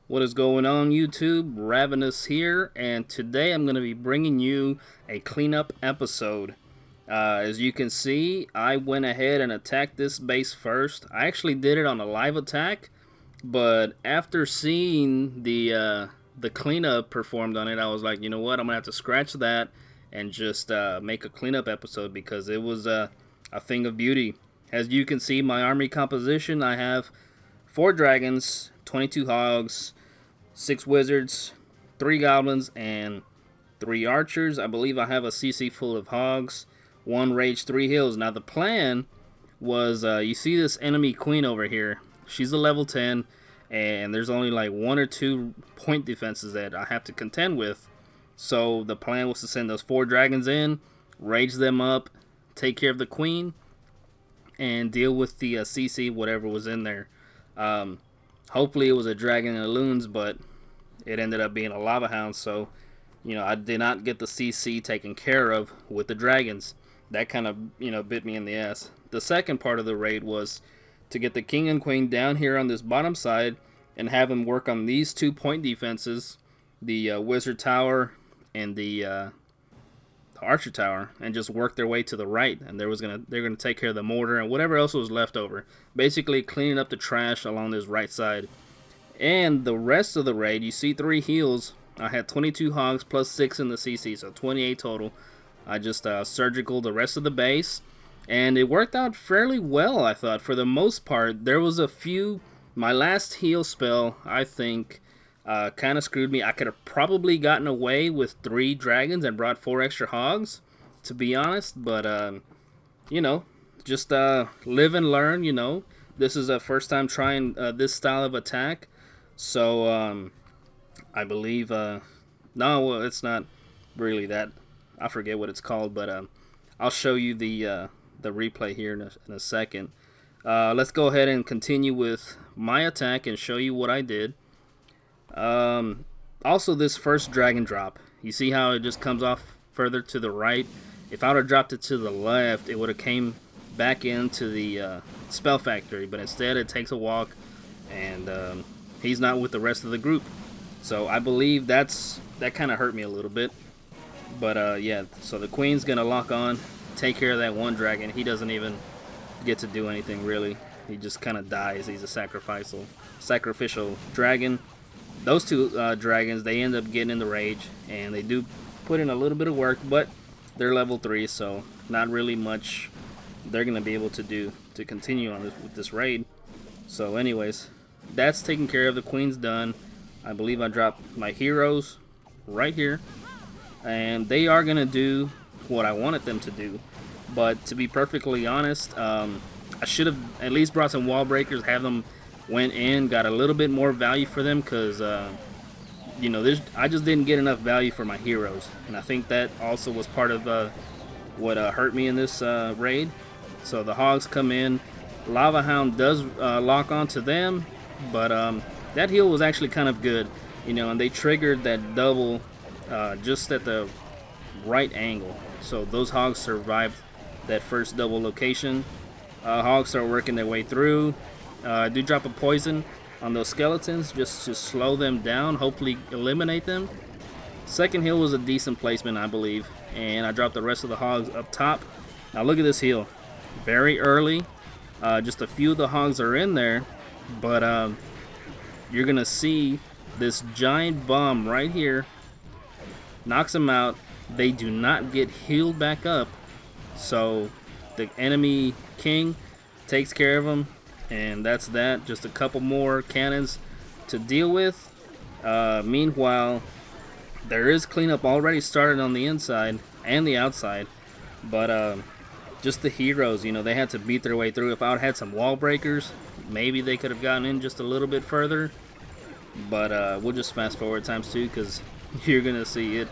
What is going on, YouTube? Ravenous here, and today I'm going to be bringing you a cleanup episode. As you can see, I went ahead and attacked this base first. I actually did it on a live attack, but after seeing the cleanup performed on it, I was like, you know what? I'm gonna have to scratch that and just make a cleanup episode because it was a thing of beauty. As you can see, my army composition, I have 4 dragons, 22 hogs, 6 wizards, 3 goblins, and 3 archers. I believe I have a CC full of hogs, 1 rage, 3 heals. Now the plan was, you see this enemy queen over here. She's a level 10, and there's only like 1 or 2 point defenses that I have to contend with. So the plan was to send those 4 dragons in, rage them up, take care of the queen, and deal with the CC, whatever was in there. Hopefully it was a dragon and a loons, but it ended up being a lava hound, so I did not get the CC taken care of with the dragons. That kind of bit me in the ass. The second part of the raid was to get the king and queen down here on this bottom side and have them work on these 2 point defenses, the wizard tower and the archer tower, and just work their way to the right, and they're gonna take care of the mortar and whatever else was left over, basically cleaning up the trash along this right side. And the rest of the raid, you see 3 heals. I had 22 hogs plus 6 in the CC, so 28 total. I just surgical the rest of the base, and it worked out fairly well, I thought. For the most part, there was a few. My last heal spell, I think, kind of screwed me. I could have probably gotten away with 3 dragons and brought 4 extra hogs, to be honest. But, just live and learn. This is a first time trying this style of attack. So, I believe, no, well, it's not really that. I forget what it's called, but I'll show you the replay here in a second. Let's go ahead and continue with my attack and show you what I did. Also, this first dragon drop, you see how it just comes off further to the right? If I would have dropped it to the left, it would have came back into the spell factory, but instead it takes a walk, and he's not with the rest of the group. So I believe that kind of hurt me a little bit. But yeah, so the queen's gonna lock on, take care of that 1 dragon. He doesn't even get to do anything really. He just kind of dies. He's a sacrificial dragon. Those 2 dragons, they end up getting in the rage, and they do put in a little bit of work, but they're level 3, so not really much they're gonna be able to do to continue on with this raid. So anyways, that's taken care of. The queen's done. I believe I dropped my heroes right here, and they are gonna do what I wanted them to do. But to be perfectly honest, I should have at least brought some wall breakers, have them went in, got a little bit more value for them, because I just didn't get enough value for my heroes, and I think that also was part of what hurt me in this raid. So the hogs come in, lava hound does lock onto them, but that heal was actually kind of good, and they triggered that double just at the right angle, so those hogs survived that first double location. Hogs are working their way through. I do drop a poison on those skeletons just to slow them down, hopefully eliminate them. Second heal was a decent placement, I believe, and I dropped the rest of the hogs up top. Now look at this heal, very early. Just a few of the hogs are in there, but you're gonna see this giant bomb right here knocks them out. They do not get healed back up, so the enemy king takes care of them, and that's that. Just a couple more cannons to deal with. Meanwhile, there is cleanup already started on the inside and the outside, but just the heroes, they had to beat their way through. If I would had some wall breakers, maybe they could have gotten in just a little bit further, but we'll just fast forward times 2, because you're gonna see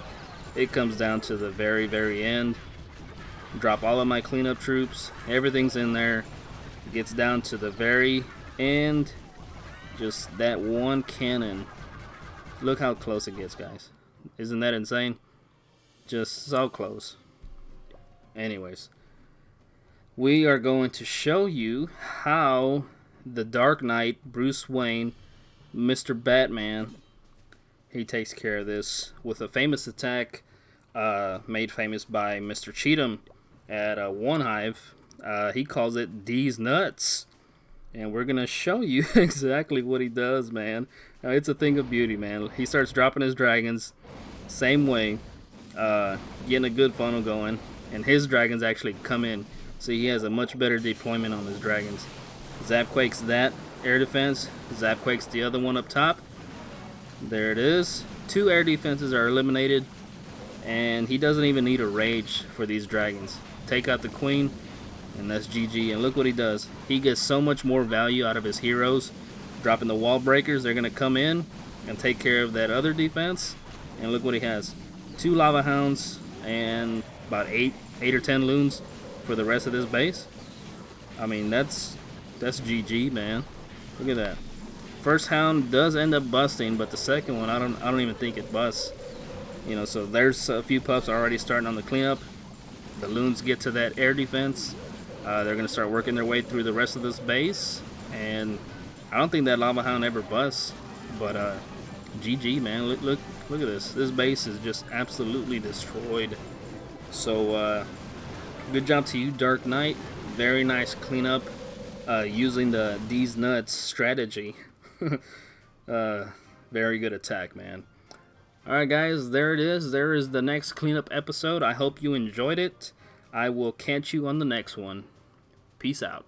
it comes down to the very, very end. Drop all of my cleanup troops, everything's in there. It gets down to the very end, just that 1 cannon. Look how close it gets, guys. Isn't that insane? Just so close. Anyways, we are going to show you how the Dark Knight Bruce Wayne Mr. Batman, he takes care of this with a famous attack made famous by Mr. Cheetum at OneHive. He calls it D's Nuts. And we're going to show you exactly what he does, man. It's a thing of beauty, man. He starts dropping his dragons same way, getting a good funnel going. And his dragons actually come in. So he has a much better deployment on his dragons. Zapquakes that air defense. Zapquakes the other one up top. There it is. 2 air defenses are eliminated. And he doesn't even need a rage for these dragons. Take out the queen, and that's GG. And look what he does. He gets so much more value out of his heroes. Dropping the wall breakers, they're going to come in and take care of that other defense. And look what he has. 2 lava hounds and about 8 or 10 loons for the rest of this base. I mean, that's GG, man. Look at that. First hound does end up busting, but the second one, I don't even think it busts. You know, so there's a few pups already starting on the cleanup. The loons get to that air defense. They're going to start working their way through the rest of this base. And I don't think that lava hound ever busts. But GG, man. Look at this. This base is just absolutely destroyed. So good job to you, Dark Knight. Very nice cleanup using the D's Nuts strategy. Very good attack, man. Alright guys, there it is. There is the next cleanup episode. I hope you enjoyed it. I will catch you on the next one. Peace out.